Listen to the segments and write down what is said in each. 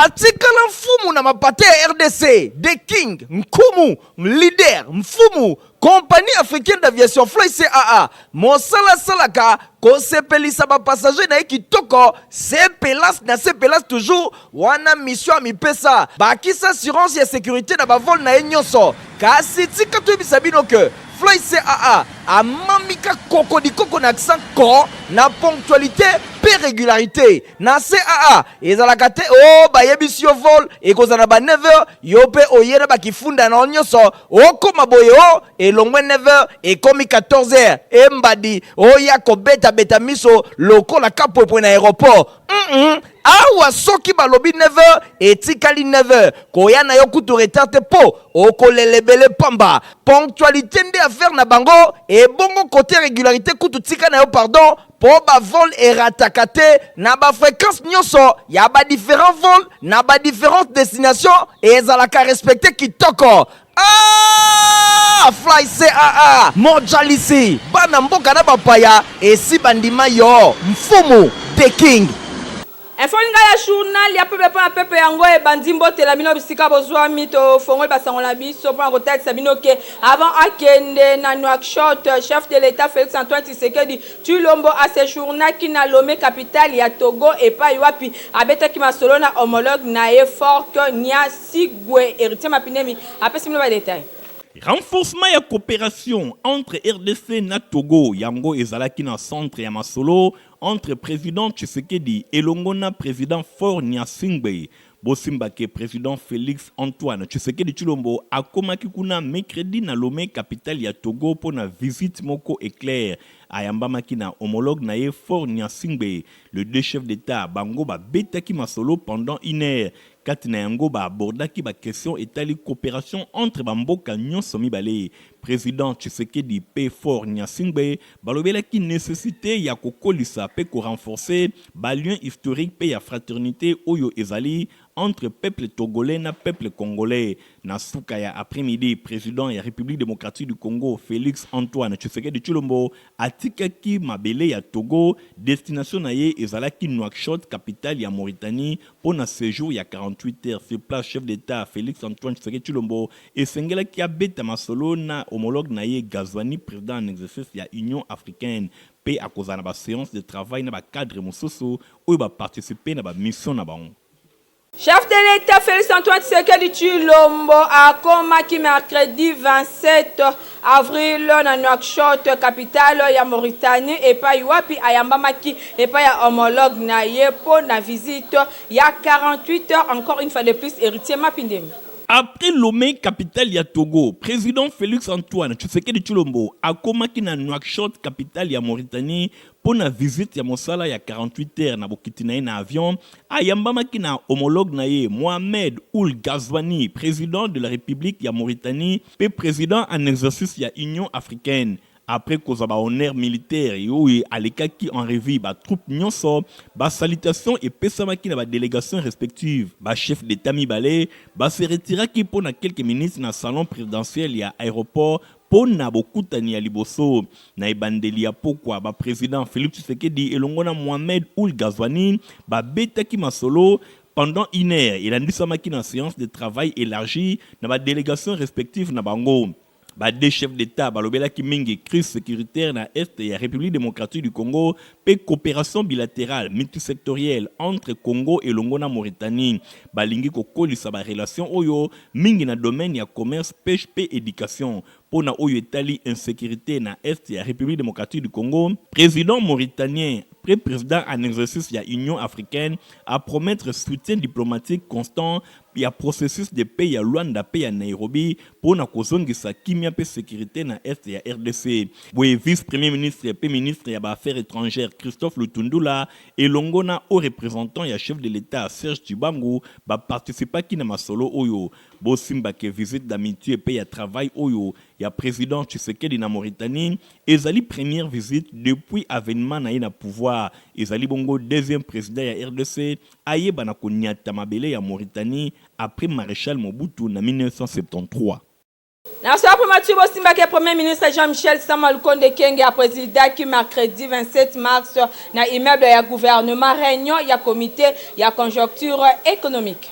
atikala mfumu na mapate ya RDC, The King, Nkumu, leader, mfumu, compagnie africaine d'aviation Fly CAA, mosala salaka, kosepelisa ba passager na kitoko, sepelas toujours, wana mission mipesa, bakisa assurance ya sécurité na ba vol na nyonso, kasi tika tu bisabino que Fly CAA a mamika koko na accent ko na ponctualité pe régularité na CAA ezalaka te o bayebisi yo vol ekozana ba 9h yo pe oyena bakifunda na nyonso okoma boye o elongwe 9h ekomi 14h embadi oya kobeta miso lokola kapopwe na aéroport awa soki balobi 9h etikali 9h koya na yo kutu retard te po okolelebele pamba ponctualité nde affaire na bango et bongo côté régularité kutu tika na yo pardon po ba vol erataka te na ba fréquence nyonso ya ba différents vols na ba différentes destinations et ezalaka respecté kitoko. Fly CAA mojalisi bana mboka na bapaya esi bandima yo mfumu The King. Infolinga ya journal ya pepe yango e bandimbo telamino bisika bozwa mito fongo basango na biso pour kotalisa sabino ke avant akende na Nouakchott chef de l'état Félix Antoine Tshisekedi Tshilombo a séjourné ki na Lomé capitale ya Togo et pa wapi abetaki masolo na homologue na Fort Nyasigwe héritier mapinemi apesi mino ba détail. Renforcement et coopération entre RDC na Togo yango ezalaki na centre ya masolo entre président Tshisekedi et Longona président Fort Nyasigwe. Bosimbake président Félix Antoine Tshisekedi Tshilombo akomaki kuna mercredi na Lomé capitale ya Togo pour na visite moko éclair ayambamaki na homologue na Fort Nyasigwe. Le deux chefs d'état bango ba betaki masolo pendant une heure. Katina yango ba abordaki ba question etali coopération entre bamboka nyonso mibale. Président Tshisekedi pe Fort Nyasigwe balobelaki nécessité ya kokolisa pe ko renforcer ba lien historique pe ya fraternité oyo ezali entre peuple togolais na peuple congolais. Na suka ya après-midi, président ya République démocratique du Congo Félix Antoine Tshisekedi Tshilombo atikaki mabele ya Togo destination na ye ezalaki Nouakchott capitale ya Mauritanie pour na séjour ya 48 heures. Sur place chef d'état Félix Antoine Tshisekedi Tshilombo esengelaki abeta masolo na homologue na ye Gazwani président en exercice ya Union africaine pe akoza na ba séance de travail na ba cadre mosusu oyo ba participer na ba mission na bango. Chef de l'État Félix Antoine Tshisekedi Tshilombo a komaki mercredi 27 avril na Nouakchott capitale ya Mauritanie et pa wapi ayambamaki et pa ya homologue na yepo na visite ya 48 heures encore une fois de plus héritier mapindemi. Après Lomé, capitale ya Togo, président Félix Antoine Tshisekedi Tshilombo a komaki na Nouakchott, capitale ya Mauritanie, pour na visite ya mosala ya 48 heures na bokiti na ye na avion, ayambamaki na homologue na ye Mohamed Ould Ghazouani, président de la République ya Mauritanie, pe président en exercice ya Union africaine. Après cause ba honneur militaire et alekaki en revue ba troupe nyonso ba salutation et pesamaki na ba délégation respective ba chef d'état mibale ba se retiraki pour na quelques minutes na salon présidentiel ya aéroport pour na bokutani ya liboso na ebandeli ya pokwa ba président Félix Tshisekedi elongona Mohamed Ould Ghazouani ba betaki masolo pendant une heure. Il a ndisamaki na séance de travail élargie na ba délégation respective na bango. Ba deux chefs d'état balobela ki mingi crise sécuritaire na est et République démocratique du Congo pe coopération bilatérale multisectorielle entre Congo et Longona Mauritanie balingi kokolisa ba relation oyo mingi na domaine ya commerce pêche pe éducation pona oyo etali insécurité na est et République démocratique du Congo. Président mauritanien président en exercice ya Union africaine a promettre soutien diplomatique constant il y a processus de paix à Luanda, paix à Nairobi, pour na kozongisa kimia pe sécurité na est et RDC. Boye vice-premier ministre et ministre ya ba affaires étrangères Christophe Lutundula et longona au représentant ya chef de l'État Serge Tshibangu ba participa ki na masolo oyo. Bo simba ke visite d'amitié pe ya travail oyo ya président Tshisekedi na Mauritanie ezali première visite depuis avènement na pouvoir ezali bongo deuxième président ya RDC ayeba na konyata mabele ya Mauritanie après Maréchal Mobutu en 1973. Na soir pour Mathieu Bosimba, que Premier ministre Jean-Michel Sama Lukonde Kenge a présidé qui mercredi 27 mars na immeuble ya gouvernement réunion ya comité ya conjoncture économique.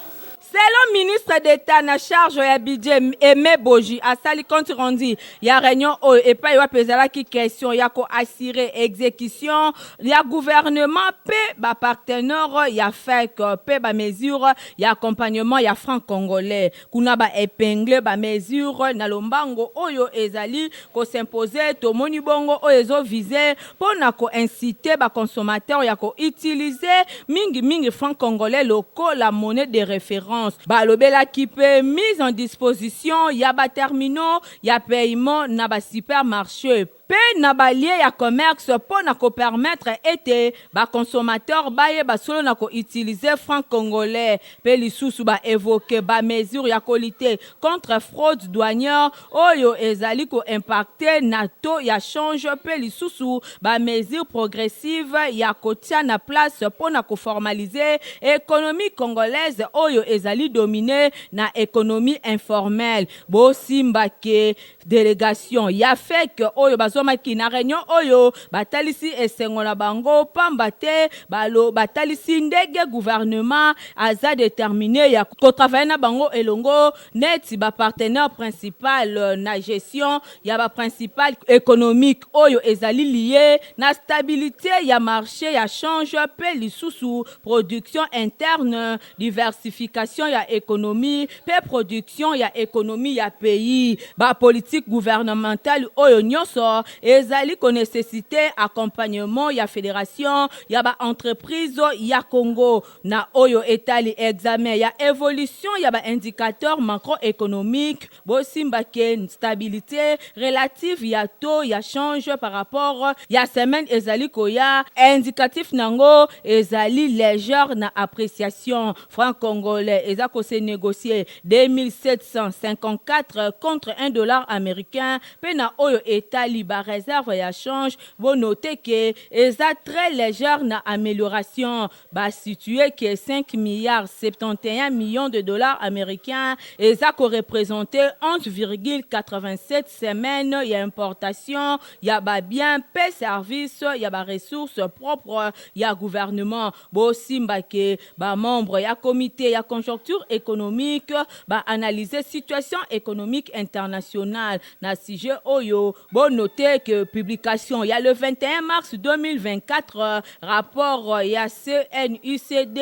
Selon ministre d'État na charge ya budget Aimé Boji a sali compte rendu ya réunion et pas ya pesala qui question ya ko assurer exécution ya gouvernement pe ba partenaire ya fait pe ba mesure ya accompagnement ya franc congolais kuna ba épingler ba mesure na lombango oyo ezali ko s'imposer to moni bongo oyo ezo viser pona ko inciter ba consommateur ya ko utiliser mingi franc congolais locaux la monnaie de référence. Balobela qui peut mise en disposition ya ba terminaux ya paiement na ba supermarché pe na balie ya commerce pour na ko permettre ete ba consommateur baye ba solo na ko utiliser franc congolais pe lisusu ba évoquer ba mesure ya qualité contre fraude douanière oyo ezali ko impacter na taux ya change pe lisusu ba mesure progressive ya kotia na place pour na ko formaliser économie congolaise oyo ezali dominé na économie informelle bo simbake délégation ya fait que oyo bazomaki na réunion oyo batalisi esengo na bango pamba te balo batalisi ndege gouvernement aza déterminé ya ko travailler na bango elongo neti ba partenaire principal na gestion ya ba principal économique oyo ezali lié na stabilité ya marché ya change pe lisusu production interne diversification ya économie pe production ya économie ya pays ba politique gouvernementale oyo nyonso ezali ko nécessité accompagnement ya fédération ya ba entreprise ya Congo na oyo etali examen ya évolution ya ba indicateur macroéconomique bosimba ke stabilité relative ya taux ya change par rapport ya semaine ezali ko ya indicatif nango ezali légère na appréciation franc congolais ezako se négocier 2754 contre $1 américain pena oyo etali ba réserve ya change bo noter que eza très légère na amélioration ba situé que 5,71 millions de dollars américains eza ko représenter 11,87 semaines ya importation ya ba bien pe service ya ba ressources propres ya gouvernement bo simba ke ba membre ya comité ya conjoncture économique ba analyser situation économique internationale na sujet oyo bon noter que publication il y a le 21 mars 2024 rapport il y a CNUCD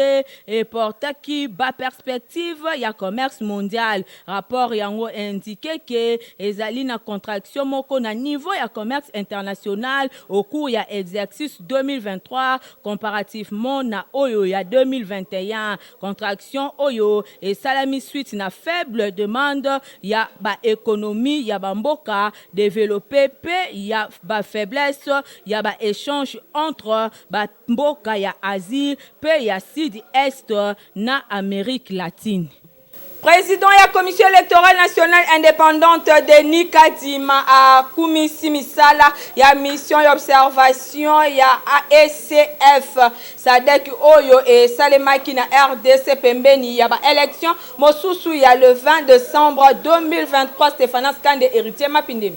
et portaki ba perspective il y a commerce mondial rapport yango indiqué que ezali na contraction moko na niveau ya commerce international au cours ya exercice 2023 comparativement na oyo ya 2021 contraction oyo et salami suite na faible demande ya ba économie ya ba mboka développé pe ya ba faiblesse ya ba échange entre ba mboka ya Asie pe ya Sud-Est na Amérique latine. Président de la Commission électorale nationale indépendante Denis Kadima a Koumisi Misala ya mission d'observation ya AECF Sadek Oyo et Salemaki na RDC pembeni ya ba élection mosusu ya le 20 décembre 2023 Stéphane Skande héritier Mapinde.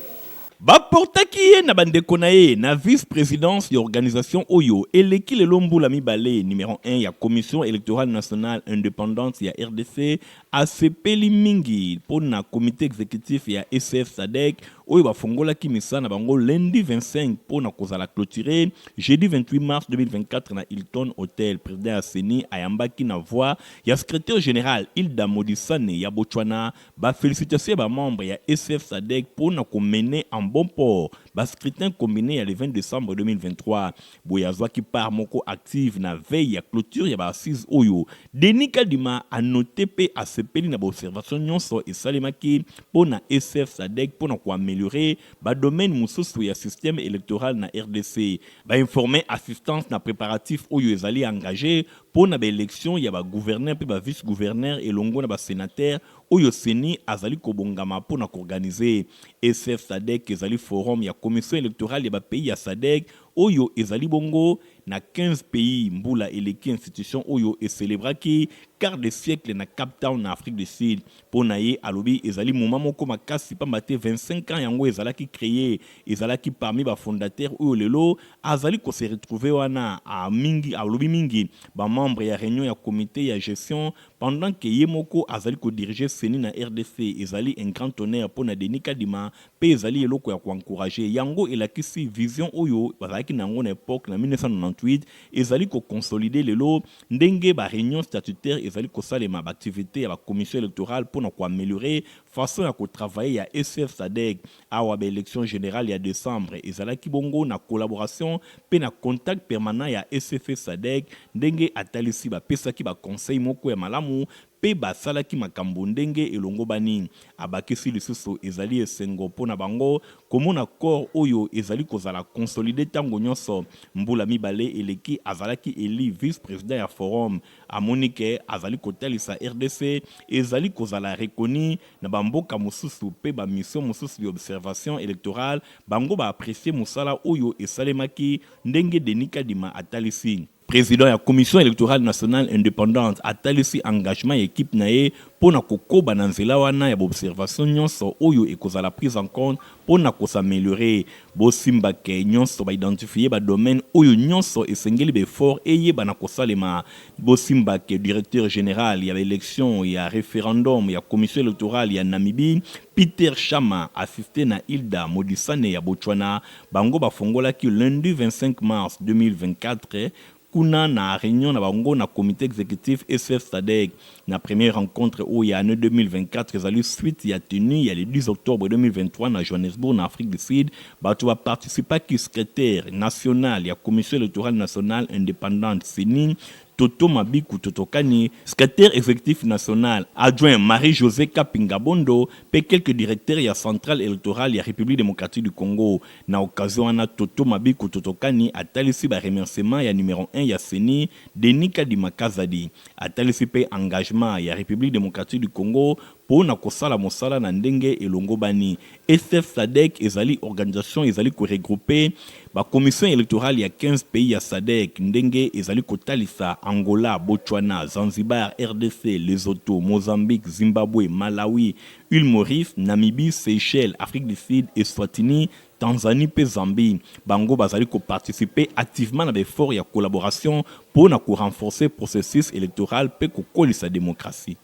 Baportaki ye na bandeko na ye na vice-présidence ya organisation oyo eleki lelo mbula mibale numéro 1 ya commission électorale nationale indépendante ya RDC asepeli mingi pona comité exécutif ya SF Sadek oyo bafongolaki misala na bango lundi 25 pona kozala clôturer jeudi 28 mars 2024 na Hilton Hotel. Président Aseni ayambaki na voix ya secrétaire général Hilda Modisane ya Botswana ba félicitations ba membre ya SF Sadek pona ko mener en bon port ba scrutin combiné le 20 décembre 2023 boyazwa ki par moko active na veille ya clôture ya ba assise oyo Denis Kadima a noté pe asepeli na ba observation nyonso esalemaki pona SF Sadek pona ko améliorer ba domaine mususu ya système électoral na RDC ba informer assistance na préparatif oyo ezali engagé pona ba élection ya ba gouverneur pe ba vice gouverneur elongo na ba sénateur oyo seni azali kobongama pona ko organiser SF Sadek ezali forum ya commission électorale ya ba pays ya Sadek oyo ezali bongo na 15 pays mbula eleki institution oyo et célébraki quart de siècle na Cape Town na Afrique du Sud. Ponaye alobi ezali moment moko makasi pambate 25 ans yango ezalaki créé ezalaki parmi ba fondateurs oyo lelo azali ko se retrouver wana a mingi alobi mingi ba membre ya réunion ya comité ya gestion pendant que yemoko azali ko diriger seni na RDC ezali un grand honneur pona Denis Kadima pe ezali eloko ya ko encourager yango elakisi vision oyo bazalaki nango na époque na 1998 ezali ko consolider lelo ndenge ba réunion statutaire ezali ko salema ba activité ya ba commission électorale pour na ko améliorer façon ya ko travailler ya SF SADC awa ba élection générale ya décembre ezalaki bongo na collaboration pe na contact permanent ya SF SADC ndenge atalisi ba pesaki ba conseil moko ya malamu pe basalaki makambo ndenge elongo bani abakisi lisusu ezali esengo pona bango komona corps oyo ezali kozala consolider tango nyonso mbula mibale eleki azalaki eli vice-président ya forum amonike azali kotalisa RDC ezali kozala reconnu na bamboka mosusu pe ba mission mosusu d'observation électorale bango ba apprécier musala oyo esalemaki ndenge Denis Kadima atalisi. Président de la Commission électorale nationale indépendante a talisi engagement équipe nae pour na kokoba na nzela wana ya observation nyonso oyo ekoza la prise en compte pour na ko s'améliorer bo simba ke nyonso ba identifier ba domaine oyo nyonso esengeli be fort eye bana ko salema bo simba ke directeur général ya élection ya référendum ya commission électorale ya Namibie Peter Chama assisté na Hilda Modisane ya Botswana bango bafongola ki lundi 25 mars 2024 kuna na réunion na bango na comité exécutif SF SADC na première rencontre au ya année 2024 ezali suite ya tenu ya le 10 octobre 2023 na Johannesburg na Afrique du Sud batu va participer qui secrétaire national ya commission électorale nationale indépendante CENI Toto Mabiku Totokani, secrétaire exécutif national, adjoint Marie-Josée Kapingabondo, pe quelques directeurs ya centrale électorale ya République démocratique du Congo. Na occasion ana Toto Mabiku Totokani a talisi ba remerciement ya numéro 1 ya Seni, Denis Kadima Kazadi. A talisi pe engagement ya République démocratique du Congo pour na kosala mosala na ndenge elongo bani. SF SADC ezali organisation ezali ko regrouper ba commission électorale ya 15 pays ya SADC ndenge ezali kotalisa Angola, Botswana, Zanzibar, RDC, Lesotho, Mozambique, Zimbabwe, Malawi, Île Maurice, Namibie, Seychelles, Afrique du Sud, Eswatini, Tanzanie et Zambie. Bango bazali ko participer activement à des efforts de collaboration pour na ko renforcer le processus électoral pe ko kolisa démocratie.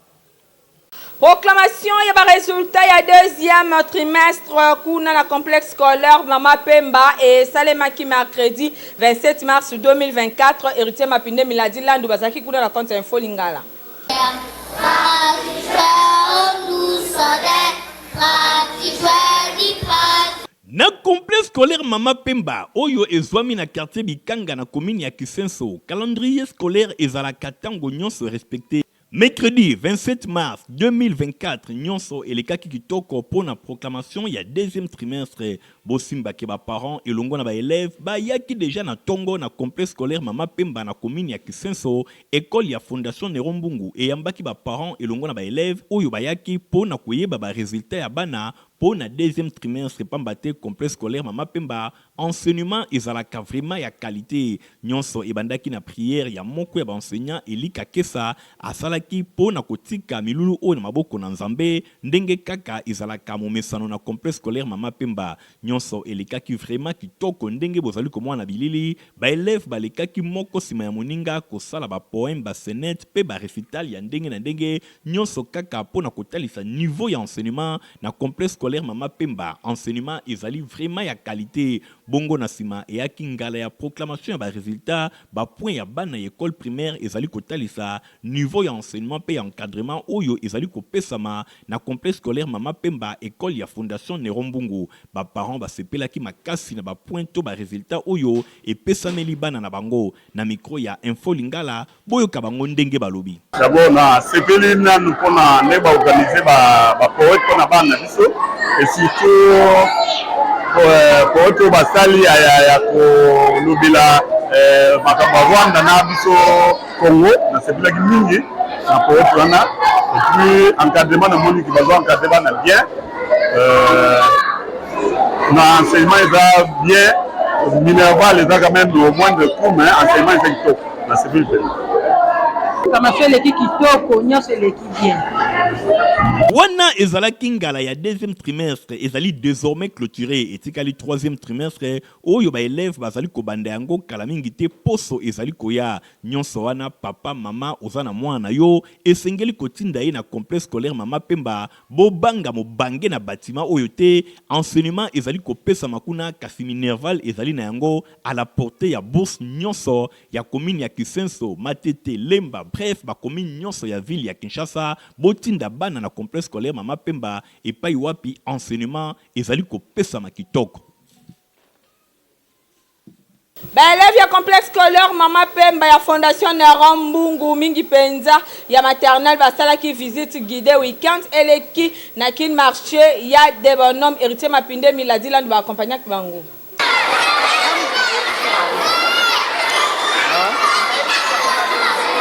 Proclamation, il y a un résultat, il y a deuxième trimestre, kuna la complexe scolaire Mama Pemba et Salemaki mercredi 27 mars 2024, héritier Mapinde Miladi Landou Bazaki kuna la compte info Lingala. Na complexe scolaire Mama Pemba, oyo ezwami na quartier Bikanga na commune ya Kisenso, calendrier scolaire ezala katango nyonso respecté. Mercredi 27 mars 2024, nyonso elekaki kitoko pour la proclamation il y a deuxième trimestre bosimba ke ba parents et longo na ba élèves ba yaki déjà na tongo na complexe scolaire Mama Pemba na commune ya Kisenso école ya fondation Nerombungu et yambaki ba parents et longo na ba élèves oyo ba yaki pour na koyeba ba résultat ya bana pour le deuxième trimestre pambate complexe scolaire Mama Pemba enseignement ezalaka vraiment ya qualité nyonso ebandaki na prière ya moko ya ba enseignant Elika Kesa asalaki pour na kotika milulu o na maboko na Nzambe ndenge kaka ezalaka momesano na complexe scolaire Mama Pemba nyonso elikaki vraiment kitoko ndenge bozali komona na bilili ba élève balekaki moko sima ya moninga kosala ba poème ba sonnet pe ba récital ya ndenge na ndenge nyonso kaka pour na kotalisa niveau ya enseignement na complexe scolaire Mama Pemba enseignement ezali vraiment ya qualité bongo na sima eyaki ngala ya proclamation ya ba résultat ba point ya bana ya école primaire ezali kotalisa niveau ya enseignement pe encadrement oyo ezali kopesama na complexe scolaire Mama Pemba école ya fondation Nerombungu ba parents ba sepelaki makasi na ba point to ba résultat oyo epesameli bana na bango na micro ya info Lingala boyo ka bango ndenge balobi d'abord na sepeli na nous pona ne ba organiser ba poète pona bana biso et surtout pour basali ya ko lubila makambo Rwanda na biso Congo na sepelaki mingi na poète wana et puis encadrement na moni ki bazo encadrer na bien na enseignement est bien Minerval est quand même au moins de coût, mais enseignement est kitoko. C'est plus le Kama fait les kitoko, nyo c'est les qui bien. Wana ezalaki ngala ya deuxième trimestre ezali désormais clôturé etikali troisième trimestre oyo ba élève bazali kobanda yango kala mingi te poso ezali koya nyonso wana papa mama ozana mwana yo esengeli kotinda ye na complexe scolaire mama pemba bobanga mobange na bâtiment oyo te enseignement ezali kopesa makuna kasi minerval ezali na yango à la portée ya bourse nyonso ya commune ya Kisenso Matete Lemba bref ba commune nyonso ya ville ya Kinshasa botinda bana na complexe scolaire mama pemba epai wapi enseignement ezali kopesa makitoko. Élève ya complexe scolaire mama pemba ya fondation Neron Mbungu mingi penza ya maternelle basala ki visite guidée week-end eleki na kin marché ya des bonhommes héritier mapinde miladi land ba accompagner bango.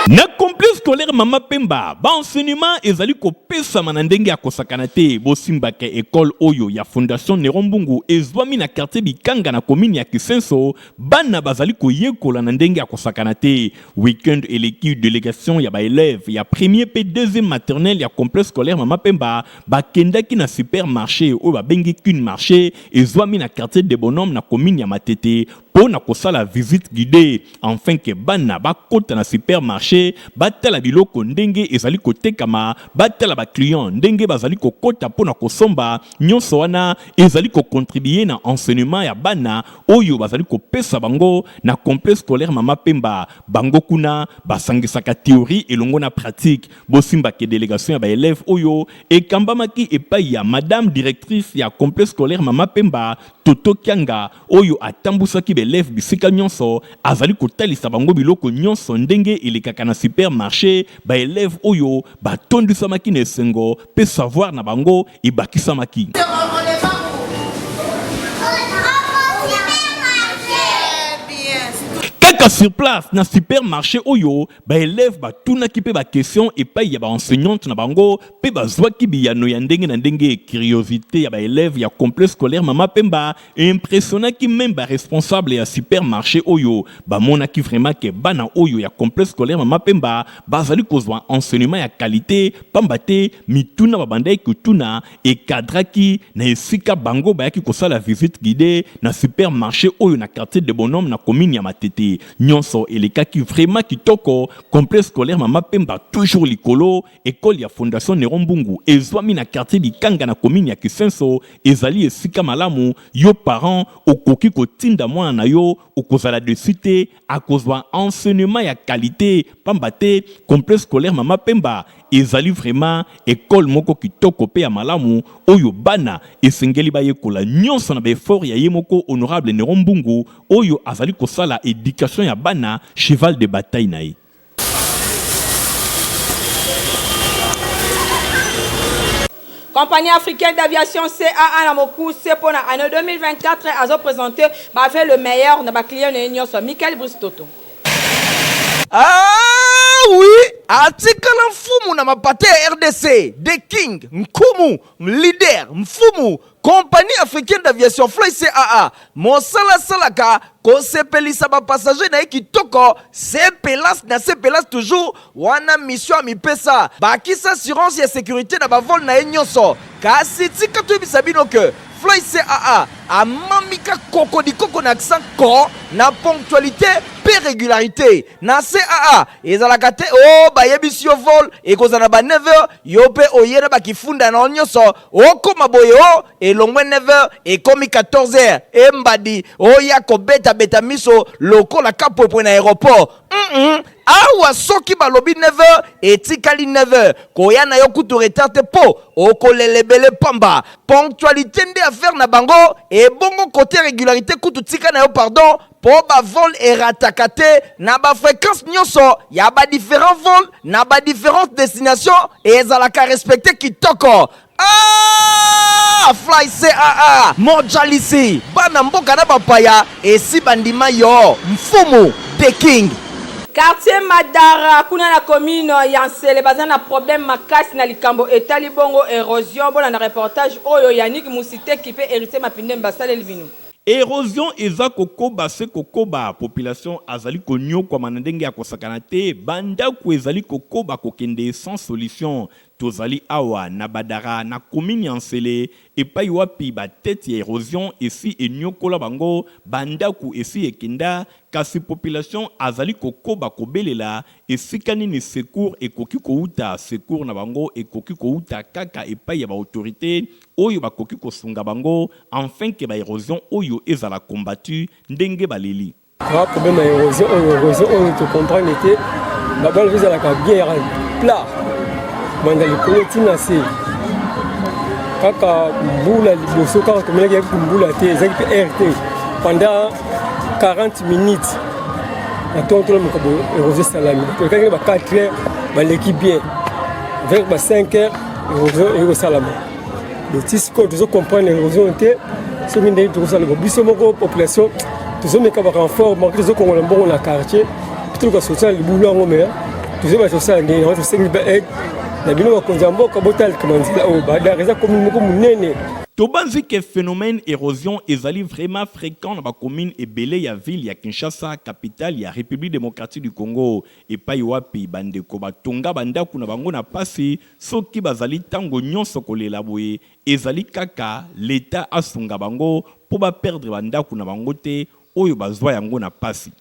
Na complexe scolaire mama pemba ba enseignement ezali kopesa manandenge ya kosakana te bosimbaka école oyo ya fondation Nerombungu ezwami na quartier Bikanga na commune ya Kisenso bana bazali koyekola na ndenge ya kosakana te week-end eleki délégation ya ba élève ya premier p deuxième maternelle ya complexe scolaire mama pemba bakendaki na supermarché oyo babengi qu'une marché ezwami na quartier des bonhommes na commune ya Matete pour na kosala visite guidée enfin que bana bakota na supermarché batala biloko ndenge ezali kotekama batala ba client ndenge bazali kokota pona kosomba nyonso wana ezali ko contribuer na enseignement ya bana oyo bazali kopesa bango na complexe scolaire mama pemba bango kuna basangisaka théorie elongo na pratique bosimba ke délégation ya ba élève oyo ekambamaki epai ya madame directrice ya complexe scolaire mama pemba Toto Kianga oyo atambusaki ba élève bisika nyonso azali kotalisa bango biloko nyonso ndenge elekaka na supermarché ba élève oyo batondisamaki na esengo pe savoir na bango ebakisamaki. Kaka sur place na supermarché oyo ba élève batunaki pe ba question epai ya ba enseignante na bango pe bazwaki biyano ya ndenge na ndenge curiosité ya ba élève ya complexe scolaire mama pemba impressionnaki même ba responsable ya supermarché oyo ba monaki vraiment que bana oyo ya complexe scolaire mama pemba bazali kozwa enseignement ya qualité pamba te mituna babandai kutuna e kadraki na esika bango bayaki kosala visite guidée na supermarché oyo na quartier de bonhomme na commune ya Matete nyonso elekaki vraiment kitoko complexe scolaire mama pemba toujours likolo école ya fondation Nerombungu ezwami na quartier Bikanga na commune ya Kisenso ezali esika malamu yo parent okoki kotinda mwana na yo okozala de cité akozwa enseignement ya qualité pamba te complexe scolaire mama pemba ezali vraiment école moko kitoko pe ya malamu oyo bana esengeli bayekola nyonso na effort ya yemoko honorable Nerombungu oyo azali kosala éducation ya bana cheval de bataille na ye. Compagnie africaine d'aviation CAA na mokuse pour l'année 2024 a présenté fait le meilleur na ba client na Michael Bristoto. Ah oui, atikala mfumu na mapate RDC, The King, Nkumu, leader, mfumu, compagnie africaine d'aviation Fly CAA, Mosala Salaka, kosepelisa ba passager na kitoko, sepelas toujours, wana mission mipesa, bakisa assurance ya sécurité na ba vol na nyonso, kasi tika tu bisabino que Fly CAA a mamika koko di koko na accent ko na ponctualité pe régularité na CAA ezalaka te o bayebisi yo vol ekozana ba 9h yo pe oyena bakifunda na nyonso okoma boye o elongwe 9h ekomi 14h embadi oya kobeta beta miso lokola kapopo na aéroport awa soki balobi 9h etikali 9h koya na yo kutu retard te po okolelebele pamba ponctualité nde affaire na bango et bongo côté régularité kutu tika na yo pardon po ba vol erataka te na ba fréquence nyonso ya ba différents vols na ba différentes destinations et ezalaka respecté kitoko. Ah, Fly CAA mojalisi bana mboka na bapaya esi bandima yo mfumu The King. Quartier Madara, kuna na commune Yansele, bazan na problème makasi na likambo etali bongo érosion. Bon na reportage oyo Yannick Musite qui peut hériter mapinde mbasale livinu. Érosion eza kokoba se kokoba population azali konyo kwa manandenge ya kosakana te banda ku ezali kokoba kokende sans solution tozali awa na badara na commune Ansele epai wapi ba tête ya érosion esi enyokola bango banda ku esi ekenda kasi population azali kokoba kobelela esika nini secours ekoki kouta secours na bango ekoki kouta kaka epai ya ba autorité oyo bakoki kosunga bango enfin que ba érosion oyo ezala combattu ndenge baleli. Pas problème érosion oyo tu comprends que ba bal visa la bien plat mandali kotina se kaka mbula liboso kaka tomelaki mbula te ezaki RT pendant 40 minutes attends tout le monde érosion salami pour quand ba 4 heures ba l'équipe bien avec ba 5 heures érosion salami le tisco tu comprendre l'érosion te ce qui ndé tu salami biso moko population tu meka ba renfort manque les ko ngombo na quartier tout ka social libulu ngomé tu ba social ndé on se ngi ba aide na bino bakonza mboka botal kamanzila o bada reza commune moko munene. Tobanzi que phénomène érosion ezali vraiment fréquent dans la commune ebele ya ville ya Kinshasa capitale ya République démocratique du Congo et pa wapi bandeko batonga bandaku na bango na pasi soki bazali tango nyonso kolela boye ezali kaka l'état asunga bango po ba perdre bandaku na bango te oyo bazwa yango na pasi.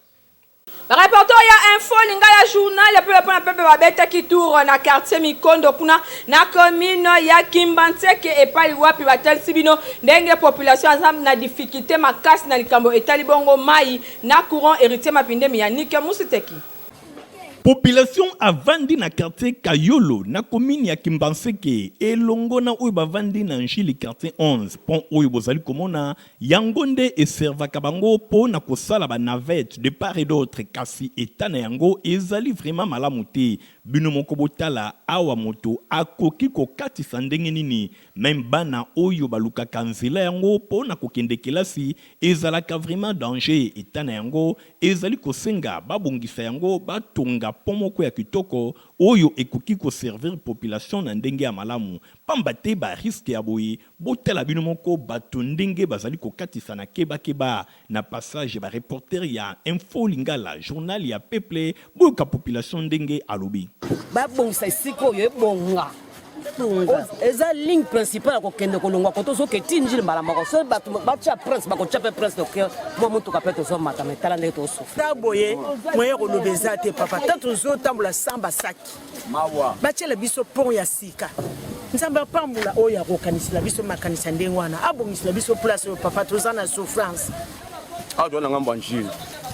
Reporter ya info linga ya journal ya pepe babeta ki tour na quartier Mikondo kuna na commune ya Kimbantseke epai wapi batel sibino ndenge population azam na difficulté makasi na likambo etali bongo mai na courant héritier mapinde miyanike musiteki. Population avandi na quartier Kayolo na commune ya Kimbantseke elongo na oyo bavandi na njili quartier 11 pont oyo bozali komona yangonde e servaka bango po na kosala ba navette de part et d'autre kasi etana yango ezali vraiment malamu te bino moko botala awa moto akoki kokatisa ndenge nini même bana oyo balukaka nzela yango po na kokende kelasi ezalaka vraiment danger etana yango ezali kosenga babongisa yango batonga pomoko ya kitoko oyo ekoki ko servir population na ndenge ya malamu pamba te ba risque ya boye botela bino moko bato ndenge bazali kokatisa na keba na passage ba reporter ya info lingala journal ya peuple boka population ndenge alobi ba bongisa siko yo bonga eza ligne principale ko kende ko longwa ko to so ke tinjile mbala mako so ba cha prince ba ko chape prince donc mo mutu ka peto so mata metala ndenge to so taboye moye ko lobeza te papa tatu zo tambula samba saki mawa ba chele biso pont ya sika nzamba pambula oya ko kanisila biso makanisa ndenge wana abongisila biso place yo papa to zana souffrance ado na ngambo njili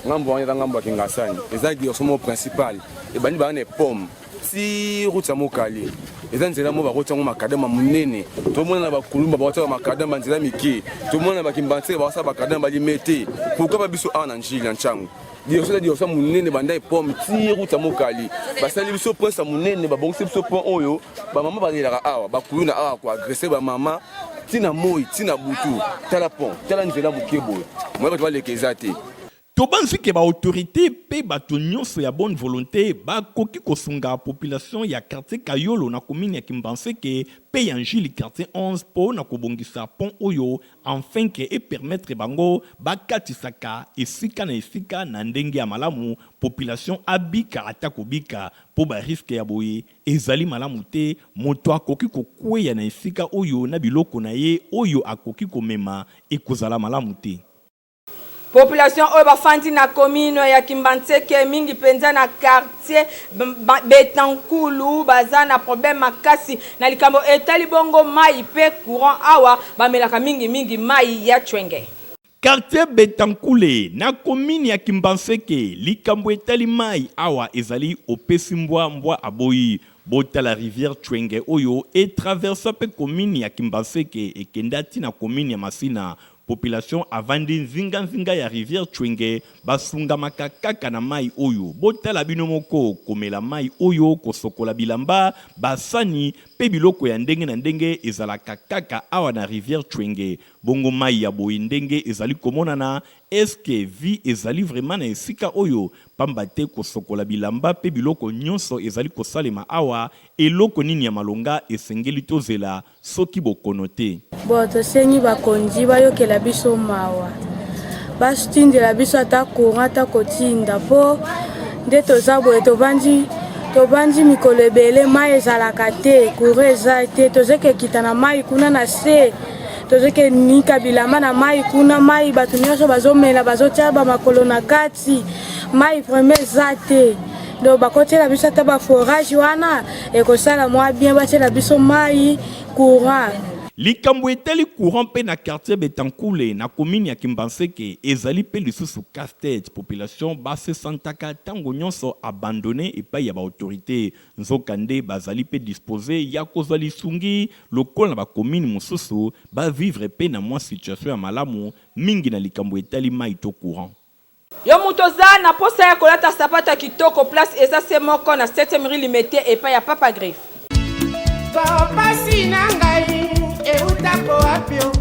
ngambo wana ngambo kingasani eza direction principale e bani ba ne pomme si route ya mokali eza nzela mo bakoti yango makadama munene tomona na bakulumba bakoti makadama nzela mike tomona bakimbantseke bakasa bakadama balimete pourquoi ba biso ana njili ya nchangu direction munene banda pomme si route ya mokali basali biso prince munene babongisi biso pont oyo ba mama balelaka awa bakuluna awa ko agresser ba mama tina moi tina butu tala pont tala nzela mukebo moi bato balekeza te. Tobanzi ke ba autorité pe bato nyonso ya bonne volonté ba koki kosunga population ya quartier Kayolo na commune ya Kimbantseke pe ya njili quartier 11 po na kobongisa pont oyo enfin que et permettre bango ba katisaka esika na ndenge ya malamu population abika atakobika po ba risque ya boye ezali malamu te moto akoki kokweya na esika oyo na biloko na ye oyo akoki komema ekozala malamu te. Population oyo bafandi na commune ya Kimbantseke mingi penza na quartier Betankulu baza na problème makasi na likambo etali bongo mai pe courant awa bamelaka mingi mai ya Chwenge. Quartier Betankule na commune ya Kimbantseke likambo etali mai awa ezali opesi mbwa aboyi bota la rivière Chwenge oyo et traverse pe commune ya Kimbantseke ekendati na commune ya Masina. Population avandi nzinga ya rivière Chwenge basunga makakaka na mai oyo botala bino moko komela mai oyo kosokola bilamba basani pe biloko ya ndenge na ndenge ezalaka kaka awa na rivière Chwenge bongo mai ya boyi ndenge ezali komonana eske vi ezali vraiment na esika oyo pamba te kosokola bilamba pe biloko nyonso ezali kosalema awa eloko nini ya malonga esengeli tozela soki bokono te bo tosengi bakonzi bayokela biso mawa basitindela biso ata courant ata kotinda mpo nde toza boye tobandi mikolo ebele mai ezalaka te courant eza te tozeki ekita na mai kuna na se tozeki nika bilamba na mai kuna mai bato nyonso bazomela bazotia bamakolo na kati mai vraiment eza te donc bakotiela biso ata baforage wana ekosala mwa bien batiela biso mai courant. likambo etali courant pe na quartier Betankule na commune ya Kimbanseke ezali pe lisusu casse-tête population base santaka tango nyonso abandonné epai ya ba autorité nzokande bazali pe disposé ya kozwa lisungi lokola na ba commune mosusu ba vivre pe na mwa situation ya malamu mingi na likambo etali mai to courant. Yo mutoza na posa ya kolata sapata kitoko place eza se moko na 7e rue limité epai ya Papa Griffe. Papa sinangai eutako apio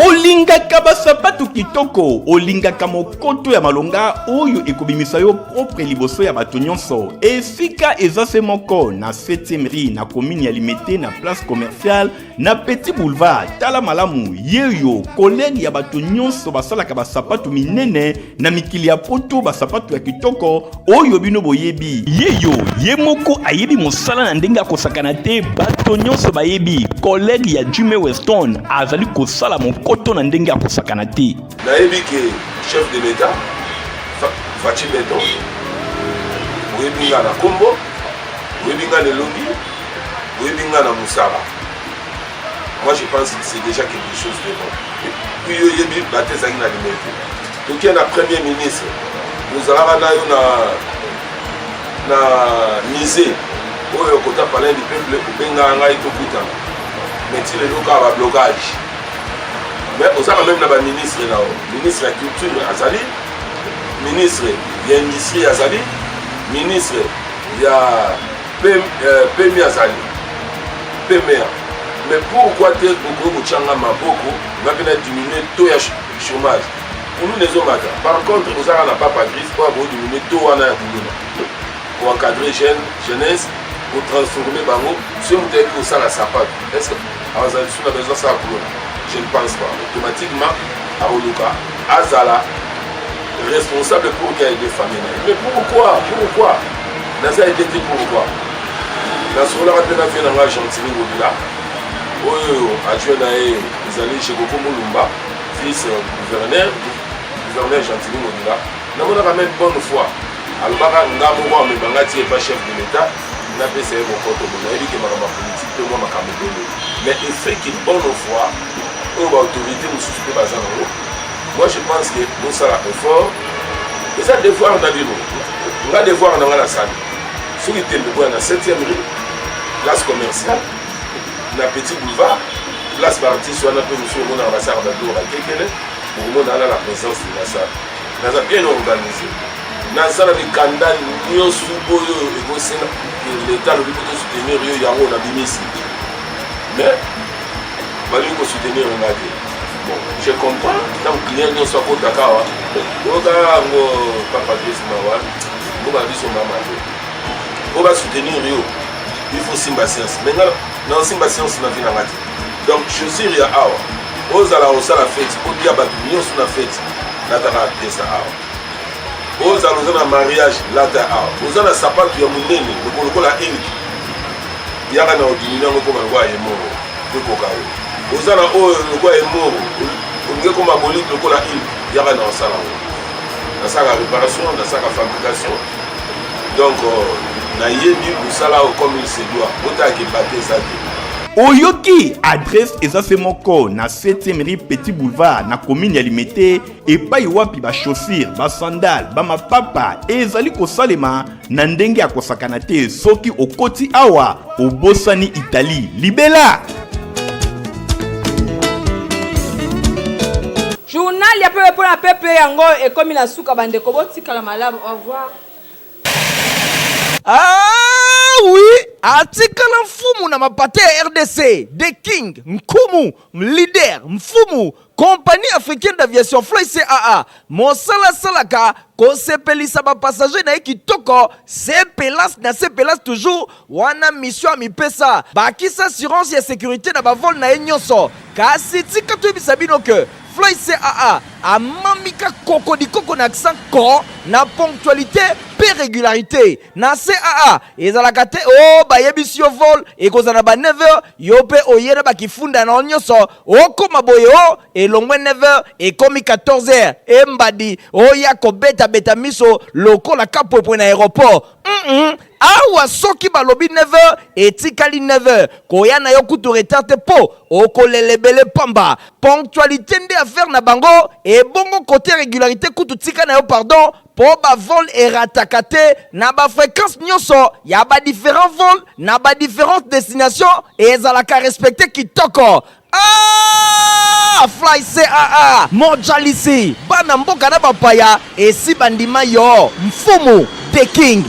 olingaka basapatu kitoko olingaka mokoto ya malonga oyo ekobimisa yo propre liboso ya bato nyonso esika eza se moko na 7e rue na commune ya Limete na place commerciale na Petit Boulevard tala malamu yeyo collègue ya bato nyonso basalaka basapatu minene na mikili ya poto basapatu ya kitoko oyo bino boyebi yeyo ye moko ayebi mosala na ndenge akosakana te bato nyonso bayebi collègue ya Jimmy Weston azali kosala koto na ndenge akosakana te nayebi ke chef de l'État Fachi Beton oyebi nga na Kombo oyebi nga na Elongi oyebi nga na Moussara. Moi je pense que c'est déjà quelque chose de bon. Puis oyebi batezaki na Limete toki na premier ministre mozalaka na yo na musée oyo kota palais du peuple obenga ngai tokutana mais ti lelo ka ba blocage. Mais on a même le ministre là, ministre de la culture Azali, ministre de l'industrie Azali, ministre de la PMI Azali, PMR. Mais pourquoi tel Bogo Changa Maboko va venir diminuer le taux de chômage? Pour nous les hommes, par contre, on n'a pas Patrice pour diminuer le taux pour encadrer jeunesse, pour transformer Bango, si on a pour ça la sapate. Est-ce que on a besoin de ça pour nous? Je ne pense pas. Automatiquement, Aoluka, Azala, responsable pour qu'il y ait des familles. Mais pourquoi? Dans ça, il était pourquoi? Dans ce cas-là, on a fait dans la Gentini Mobila. Adjoint ils allaient chez Goko Moulumba, fils gouverneur Gentini Mobila. Nous avons même bonne foi. Alors, Ngamouwa, mais Bangati n'est pas chef de l'État. On a fait mon compte au Bonaïli qui m'a politique, moi, ma caméra. Mais il fait qu'il bonne foi. Autorité nous suspect bazar. Moi je pense que nous ça la effort et ça devoir dans nous on va devoir dans la salle sur le téléphone na 7e rue place commerciale na Petit Boulevard place partie sur la peu monsieur on a passé à Badou à Kekele pour moi dans la présence de la salle dans un bien organisé dans ça le candidat nous sous l'état le but de soutenir yo yango na bimisi mais il faut soutenir un avis. Bon, je comprends, tant que les clients sont contre Dakar, Papa Griffe, on va soutenir Rio. Il faut Simba Science. Maintenant, dans Simba Science, on a vu la matin. Donc, je suis Ria Awa. Aux ala au sala fête, au dia batunion sur la fête, la tara pesa Awa. Aux ala au mariage, la tara Awa. Aux ala sapat, il y a mon nene, le col à Ink. Il y a un ordinaire comme un roi et mort. Le coca. Aux ala au le roi est mort. On dit comme un bolide, le col à Ink. Il y a un salon. Dans sa réparation, dans sa fabrication. Donc, na yebi musala comme il se doit. Ota ki batte ça. Oyoki adresse ezasemoko na 7e rue Petit Boulevard na commune ya Limete epai wapi ba chaussures, ba sandales, ba mapapa ezali kosalema na ndenge ya kosakana te soki okoti awa obosani Italie. Libela. Journal ya pepe pona pepe yango e komi na suka bande ko botika la malamu. Au revoir. Ah oui, atikala mfumu na mapate RDC, The King, Nkumu, leader, mfumu, compagnie africaine d'aviation Fly CAA, Mosala Salaka, kosepelisa ba passager na kitoko, sepelas na sepelas toujours, wana mission mi pesa, bakisa assurance ya sécurité na ba vol na nyonso, kasi tika to bisabino que Fly CAA amamika kokodikoko na accent ko na ponctualité pe régularité na CAA ezalaka te o bayebisi yo vol ekozana ba 9h yo pe oyena bakifunda na nyonso okoma boye o elongwe 9h ekomi 14h embadi oya kobeta beta miso lokola kapopwe na aéroport awa soki balobi 9h etikali 9h koya na yo kutu retard te po okolelebele pamba ponctualité nde affaire na bango et bongo côté régularité kutu tika na yo pardon po ba vol erataka te na ba fréquence nyonso ya ba différents vols na ba différentes destinations et ezalaka respecté kitoko. Fly CAA mojalisi bana mboka na bapaya esi bandima yo mfumu the king